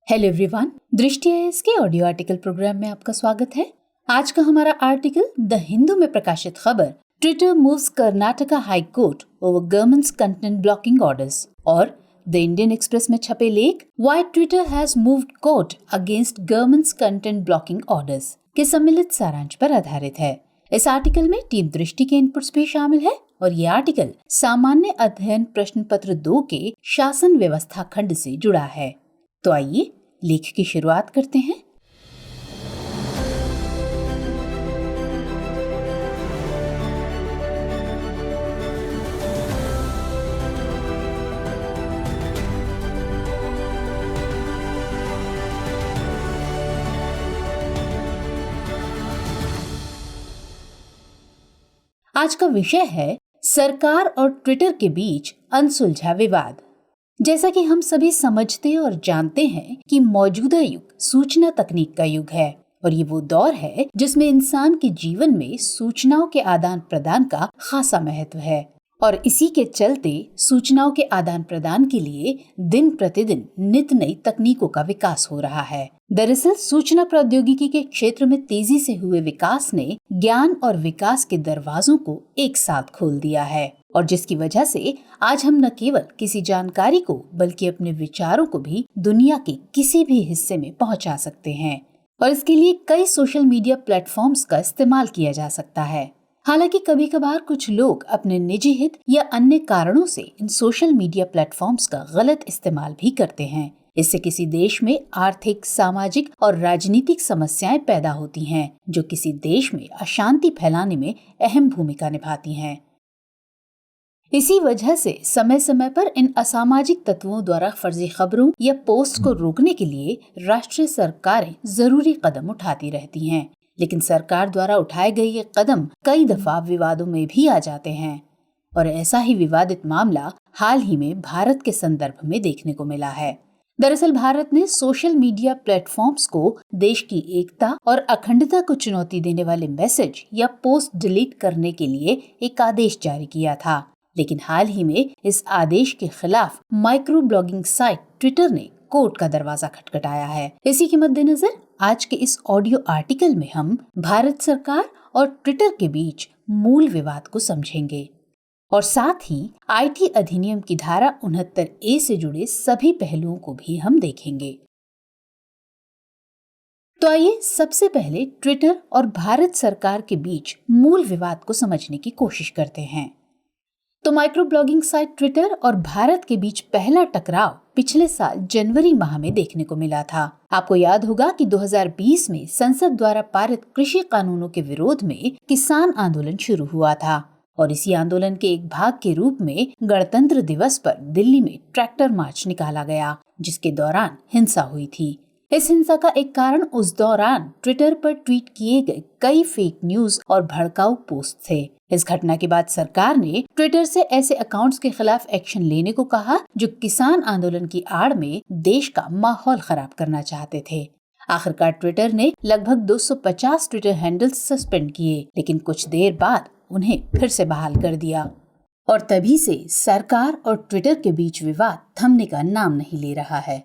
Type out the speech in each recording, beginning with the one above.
Hello everyone, दृष्टि IAS के audio article programme में आपका स्वागत है। आज का हमारा आर्टिकल द हिंदू में प्रकाशित खबर Twitter moves Karnataka high court over governments content blocking orders और द इंडियन एक्सप्रेस में छपे लेख why Twitter has moved court against governments content blocking orders के सम्मिलित सारांश पर आधारित है। इस आर्टिकल में टीम दृष्टि के इनपुट्स भी शामिल है और ये आर्टिकल सामान्य अध्ययन प्रश्न पत्र 2 के शासन व्यवस्था खंड से जुड़ा है। तो आइए लेख की शुरुआत करते हैं। आज का विषय है सरकार और ट्विटर के बीच अनसुलझा विवाद। जैसा कि हम सभी समझते और जानते हैं कि मौजूदा युग सूचना तकनीक का युग है और ये वो दौर है जिसमें इंसान के जीवन में सूचनाओं के आदान प्रदान का खासा महत्व है और इसी के चलते सूचनाओं के आदान प्रदान के लिए दिन प्रतिदिन नित नई तकनीकों का विकास हो रहा है। दरअसल सूचना प्रौद्योगिकी के क्षेत्र में तेजी से हुए विकास ने ज्ञान और विकास के दरवाजों को एक साथ खोल दिया है और जिसकी वजह से आज हम न केवल किसी जानकारी को बल्कि अपने विचारों को भी दुनिया के किसी भी हिस्से में पहुंचा सकते हैं और इसके लिए कई सोशल मीडिया प्लेटफॉर्म्स का इस्तेमाल किया जा सकता है। हालांकि कभी कभार कुछ लोग अपने निजी हित या अन्य कारणों से इन सोशल मीडिया प्लेटफॉर्म्स का गलत इस्तेमाल भी करते हैं। इससे किसी देश में आर्थिक, सामाजिक और राजनीतिक समस्याएं पैदा होती हैं, जो किसी देश में अशांति फैलाने में अहम भूमिका निभाती हैं। इसी वजह से समय समय पर इन असामाजिक तत्वों द्वारा फर्जी खबरों या पोस्ट को रोकने के लिए राष्ट्रीय सरकारें जरूरी कदम उठाती रहती हैं, लेकिन सरकार द्वारा उठाए गए ये कदम कई दफा विवादों में भी आ जाते हैं और ऐसा ही विवादित मामला हाल ही में भारत के संदर्भ में देखने को मिला है। दरअसल भारत ने सोशल मीडिया प्लेटफॉर्म्स को देश की एकता और अखंडता को चुनौती देने वाले मैसेज या पोस्ट डिलीट करने के लिए एक आदेश जारी किया था, लेकिन हाल ही में इस आदेश के खिलाफ माइक्रो ब्लॉगिंग साइट ट्विटर ने कोर्ट का दरवाजा खटखटाया है। इसी के मद्देनजर आज के इस ऑडियो आर्टिकल में हम भारत सरकार और ट्विटर के बीच मूल विवाद को समझेंगे और साथ ही आईटी अधिनियम की धारा 69A से जुड़े सभी पहलुओं को भी हम देखेंगे। तो आइए सबसे पहले ट्विटर और भारत सरकार के बीच मूल विवाद को समझने की कोशिश करते हैं। तो माइक्रो ब्लॉगिंग साइट ट्विटर और भारत के बीच पहला टकराव पिछले साल जनवरी माह में देखने को मिला था। आपको याद होगा कि 2020 में संसद द्वारा पारित कृषि कानूनों के विरोध में किसान आंदोलन शुरू हुआ था और इसी आंदोलन के एक भाग के रूप में गणतंत्र दिवस पर दिल्ली में ट्रैक्टर मार्च निकाला गया, जिसके दौरान हिंसा हुई थी। इस हिंसा का एक कारण उस दौरान ट्विटर पर ट्वीट किए गए कई फेक न्यूज और भड़काऊ पोस्ट थे। इस घटना के बाद सरकार ने ट्विटर से ऐसे अकाउंट्स के खिलाफ एक्शन लेने को कहा जो किसान आंदोलन की आड़ में देश का माहौल खराब करना चाहते थे। आखिरकार ट्विटर ने लगभग 250 ट्विटर हैंडल्स सस्पेंड किए, लेकिन कुछ देर बाद उन्हें फिर से बहाल कर दिया और तभी से सरकार और ट्विटर के बीच विवाद थमने का नाम नहीं ले रहा है।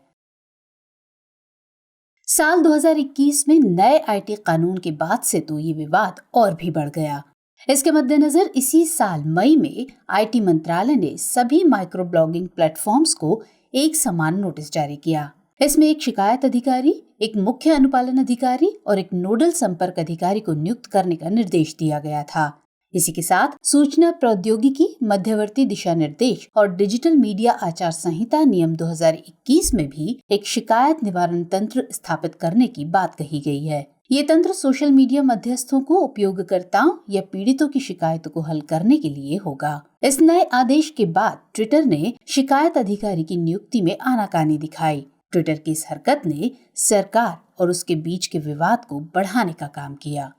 साल 2021 में नए आईटी कानून के बाद से तो ये विवाद और भी बढ़ गया। इसके मद्देनजर इसी साल मई में आईटी मंत्रालय ने सभी माइक्रो ब्लॉगिंग प्लेटफॉर्म्स को एक समान नोटिस जारी किया। इसमें एक शिकायत अधिकारी, एक मुख्य अनुपालन अधिकारी और एक नोडल संपर्क अधिकारी को नियुक्त करने का निर्देश दिया गया था। इसी के साथ सूचना प्रौद्योगिकी मध्यवर्ती दिशा निर्देश और डिजिटल मीडिया आचार संहिता नियम 2021 में भी एक शिकायत निवारण तंत्र स्थापित करने की बात कही गई है। ये तंत्र सोशल मीडिया मध्यस्थों को उपयोगकर्ताओं या पीड़ितों की शिकायतों को हल करने के लिए होगा। इस नए आदेश के बाद ट्विटर ने शिकायत अधिकारी की नियुक्ति में आनाकानी दिखाई। ट्विटर की इस हरकत ने सरकार और उसके बीच के विवाद को बढ़ाने का काम किया।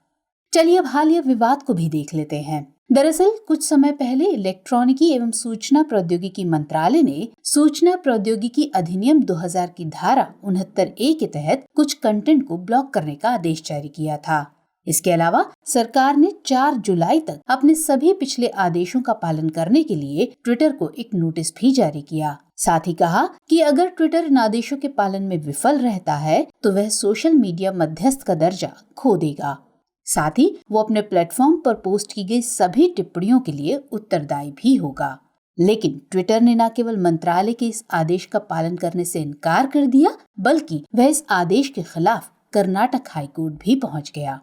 चलिए अब हालिया विवाद को भी देख लेते हैं। दरअसल कुछ समय पहले इलेक्ट्रॉनिकी एवं सूचना प्रौद्योगिकी मंत्रालय ने सूचना प्रौद्योगिकी अधिनियम 2000 की धारा 69A के तहत कुछ कंटेंट को ब्लॉक करने का आदेश जारी किया था। इसके अलावा सरकार ने 4 जुलाई तक अपने सभी पिछले आदेशों का पालन करने के लिए ट्विटर को एक नोटिस भी जारी किया। साथ ही कहा कि अगर ट्विटर इन आदेशों के पालन में विफल रहता है तो वह सोशल मीडिया मध्यस्थ का दर्जा खो देगा। साथ ही वो अपने प्लेटफॉर्म पर पोस्ट की गई सभी टिप्पणियों के लिए उत्तरदायी भी होगा। लेकिन ट्विटर ने न केवल मंत्रालय के इस आदेश का पालन करने से इनकार कर दिया, बल्कि वह इस आदेश के खिलाफ कर्नाटक हाईकोर्ट भी पहुंच गया।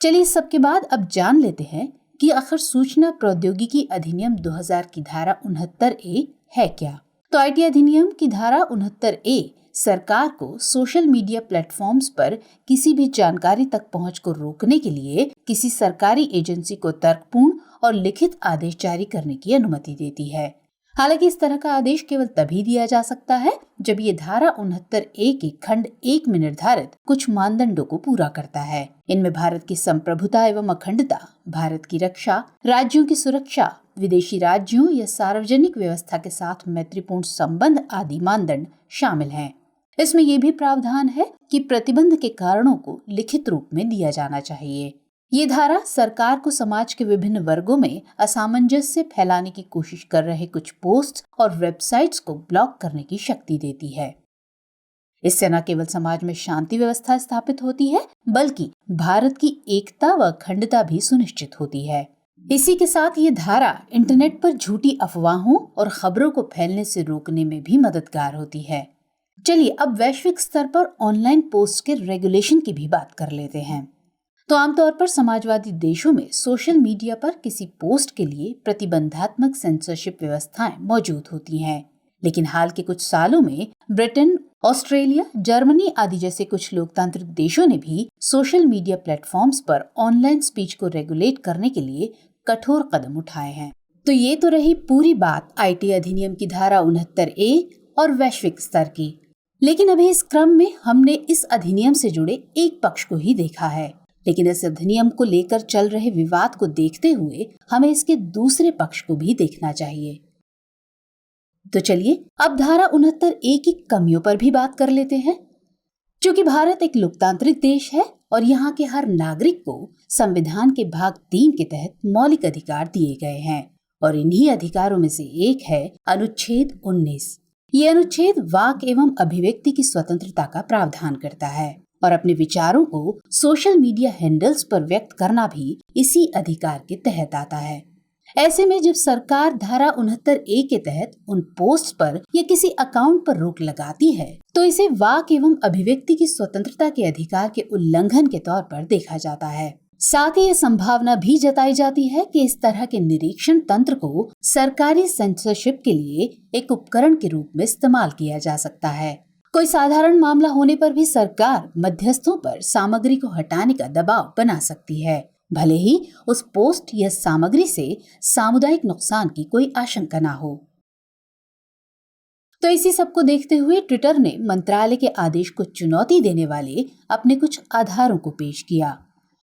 चलिए इस सब के बाद अब जान लेते हैं कि आखिर सूचना प्रौद्योगिकी अधिनियम 2000 की धारा 69A है क्या। तो आईटी अधिनियम की धारा 69A सरकार को सोशल मीडिया प्लेटफॉर्म्स पर किसी भी जानकारी तक पहुंच को रोकने के लिए किसी सरकारी एजेंसी को तर्कपूर्ण और लिखित आदेश जारी करने की अनुमति देती है। हालांकि इस तरह का आदेश केवल तभी दिया जा सकता है जब ये धारा 69A के खंड 1 में निर्धारित कुछ मानदंडों को पूरा करता है। इनमें भारत की संप्रभुता एवं अखंडता, भारत की रक्षा, राज्यों की सुरक्षा, विदेशी राज्यों या सार्वजनिक व्यवस्था के साथ मैत्रीपूर्ण संबंध आदि मानदंड शामिल हैं। इसमें यह भी प्रावधान है कि प्रतिबंध के कारणों को लिखित रूप में दिया जाना चाहिए। ये धारा सरकार को समाज के विभिन्न वर्गों में असामंजस्य फैलाने की कोशिश कर रहे कुछ पोस्ट और वेबसाइट्स को ब्लॉक करने की शक्ति देती है। इससे न केवल समाज में शांति व्यवस्था स्थापित होती है, बल्कि भारत की एकता व अखंडता भी सुनिश्चित होती है। इसी के साथ ये धारा इंटरनेट पर झूठी अफवाहों और खबरों को फैलने से रोकने में भी मददगार होती है। चलिए अब वैश्विक स्तर पर ऑनलाइन पोस्ट के रेगुलेशन की भी बात कर लेते हैं। तो आमतौर पर समाजवादी देशों में सोशल मीडिया पर किसी पोस्ट के लिए प्रतिबंधात्मक सेंसरशिप व्यवस्थाएं मौजूद होती हैं। लेकिन हाल के कुछ सालों में ब्रिटेन, ऑस्ट्रेलिया, जर्मनी आदि जैसे कुछ लोकतांत्रिक देशों ने भी सोशल मीडिया प्लेटफॉर्म्स पर ऑनलाइन स्पीच को रेगुलेट करने के लिए कठोर कदम उठाए हैं। तो ये तो रही पूरी बात आईटी अधिनियम की धारा 69A और वैश्विक स्तर की। लेकिन अभी इस क्रम में हमने इस अधिनियम से जुड़े एक पक्ष को ही देखा है। लेकिन इस अधिनियम को लेकर चल रहे विवाद को देखते हुए हमें इसके दूसरे पक्ष को भी देखना चाहिए। तो चलिए अब धारा 69A की कमियों पर भी बात कर लेते हैं। क्योंकि भारत एक लोकतांत्रिक देश है और यहाँ के हर नागरिक को संविधान के भाग 3 के तहत मौलिक अधिकार दिए गए हैं और इन्हीं अधिकारों में से एक है अनुच्छेद 19। ये अनुच्छेद वाक एवं अभिव्यक्ति की स्वतंत्रता का प्रावधान करता है और अपने विचारों को सोशल मीडिया हैंडल्स पर व्यक्त करना भी इसी अधिकार के तहत आता है। ऐसे में जब सरकार धारा 69A के तहत उन पोस्ट पर या किसी अकाउंट पर रोक लगाती है तो इसे वाक एवं अभिव्यक्ति की स्वतंत्रता के अधिकार के उल्लंघन के तौर पर देखा जाता है। साथ ही ये संभावना भी जताई जाती है कि इस तरह के निरीक्षण तंत्र को सरकारी सेंसरशिप के लिए एक उपकरण के रूप में इस्तेमाल किया जा सकता है। कोई साधारण मामला होने पर भी सरकार मध्यस्थों पर सामग्री को हटाने का दबाव बना सकती है, भले ही उस पोस्ट या सामग्री से सामुदायिक नुकसान की कोई आशंका न हो। तो इसी सब को देखते हुए ट्विटर ने मंत्रालय के आदेश को चुनौती देने वाले अपने कुछ आधारों को पेश किया।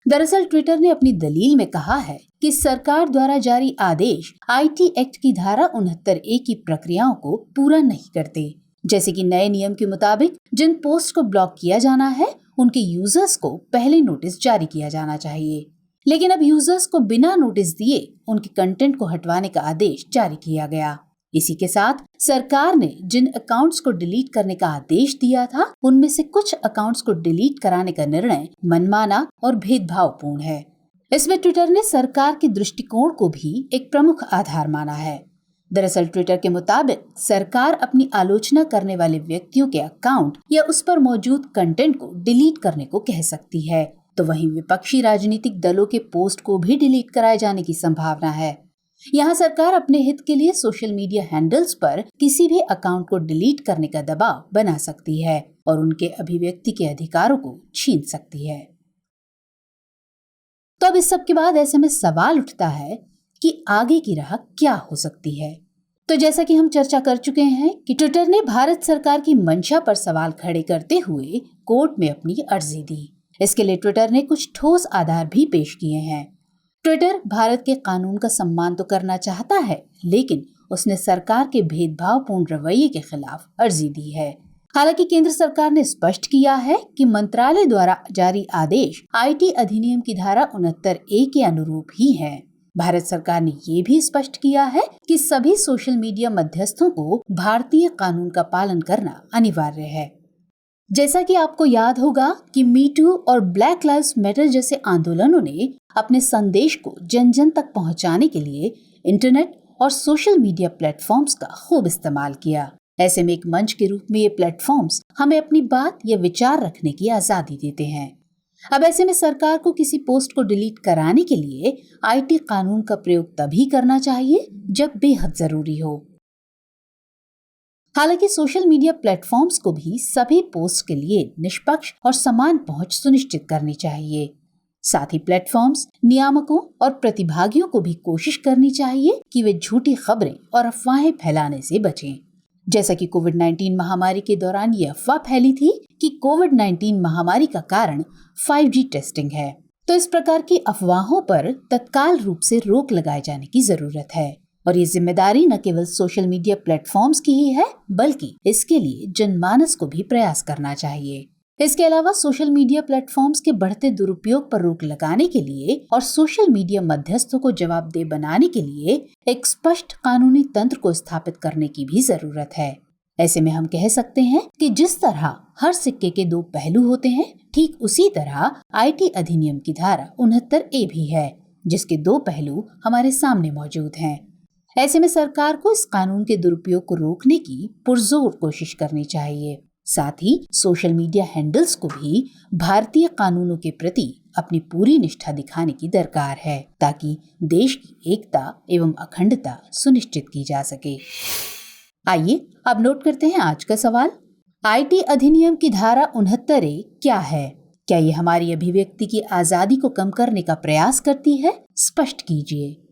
दरअसल ट्विटर ने अपनी दलील में कहा है कि सरकार द्वारा जारी आदेश आईटी एक्ट की धारा 69A की प्रक्रियाओं को पूरा नहीं करते। जैसे कि नए नियम के मुताबिक जिन पोस्ट को ब्लॉक किया जाना है उनके यूजर्स को पहले नोटिस जारी किया जाना चाहिए, लेकिन अब यूजर्स को बिना नोटिस दिए उनके कंटेंट को हटवाने का आदेश जारी किया गया। इसी के साथ सरकार ने जिन अकाउंट्स को डिलीट करने का आदेश दिया था उनमें से कुछ अकाउंट्स को डिलीट कराने का निर्णय मनमाना और भेदभावपूर्ण है। इसमें ट्विटर ने सरकार के दृष्टिकोण को भी एक प्रमुख आधार माना है। दरअसल ट्विटर के मुताबिक सरकार अपनी आलोचना करने वाले व्यक्तियों के अकाउंट या उस पर मौजूद कंटेंट को डिलीट करने को कह सकती है, तो वहीं विपक्षी राजनीतिक दलों के पोस्ट को भी डिलीट कराए जाने की संभावना है। यहाँ सरकार अपने हित के लिए सोशल मीडिया हैंडल्स पर किसी भी अकाउंट को डिलीट करने का दबाव बना सकती है और उनके अभिव्यक्ति के अधिकारों को छीन सकती है। तो अब इस सब के बाद ऐसे में सवाल उठता है कि आगे की राह क्या हो सकती है। तो जैसा कि हम चर्चा कर चुके हैं कि ट्विटर ने भारत सरकार की मंशा पर सवाल खड़े करते हुए कोर्ट में अपनी अर्जी दी। इसके लिए ट्विटर ने कुछ ठोस आधार भी पेश किए हैं। ट्विटर भारत के कानून का सम्मान तो करना चाहता है, लेकिन उसने सरकार के भेदभावपूर्ण रवैये के खिलाफ अर्जी दी है। हालांकि केंद्र सरकार ने स्पष्ट किया है कि मंत्रालय द्वारा जारी आदेश आईटी अधिनियम की धारा 69A के अनुरूप ही है। भारत सरकार ने ये भी स्पष्ट किया है कि सभी सोशल मीडिया मध्यस्थों को भारतीय कानून का पालन करना अनिवार्य है। जैसा कि आपको याद होगा कि मी टू और ब्लैक लाइव्स मैटर जैसे आंदोलनों ने अपने संदेश को जन जन तक पहुंचाने के लिए इंटरनेट और सोशल मीडिया प्लेटफॉर्म्स का खूब इस्तेमाल किया। ऐसे में एक मंच के रूप में ये प्लेटफॉर्म्स हमें अपनी बात या विचार रखने की आजादी देते हैं। अब ऐसे में सरकार को किसी पोस्ट को डिलीट कराने के लिए आईटी कानून का प्रयोग तभी करना चाहिए जब बेहद जरूरी हो। हालांकि सोशल मीडिया प्लेटफॉर्म्स को भी सभी पोस्ट के लिए निष्पक्ष और समान पहुंच सुनिश्चित करनी चाहिए। साथ ही प्लेटफॉर्म्स, नियामकों और प्रतिभागियों को भी कोशिश करनी चाहिए कि वे झूठी खबरें और अफवाहें फैलाने से बचें। जैसा कि कोविड-19 महामारी के दौरान ये अफवाह फैली थी कि कोविड-19 महामारी का कारण 5G टेस्टिंग है, तो इस प्रकार की अफवाहों पर तत्काल रूप से रोक लगाए जाने की जरूरत है। और ये जिम्मेदारी न केवल सोशल मीडिया प्लेटफॉर्म्स की ही है, बल्कि इसके लिए जनमानस को भी प्रयास करना चाहिए। इसके अलावा सोशल मीडिया प्लेटफॉर्म्स के बढ़ते दुरुपयोग पर रोक लगाने के लिए और सोशल मीडिया मध्यस्थों को जवाबदेह बनाने के लिए एक स्पष्ट कानूनी तंत्र को स्थापित करने की भी जरूरत है। ऐसे में हम कह सकते हैं कि जिस तरह हर सिक्के के दो पहलू होते हैं, ठीक उसी तरह आईटी अधिनियम की धारा 69A भी है, जिसके दो पहलू हमारे सामने मौजूद हैं। ऐसे में सरकार को इस कानून के दुरुपयोग को रोकने की पुरजोर कोशिश करनी चाहिए। साथ ही सोशल मीडिया हैंडल्स को भी भारतीय कानूनों के प्रति अपनी पूरी निष्ठा दिखाने की दरकार है, ताकि देश की एकता एवं अखंडता सुनिश्चित की जा सके। आइए अब नोट करते हैं आज का सवाल। आईटी अधिनियम की धारा 69A क्या है? क्या ये हमारी अभिव्यक्ति की आजादी को कम करने का प्रयास करती है? स्पष्ट कीजिए।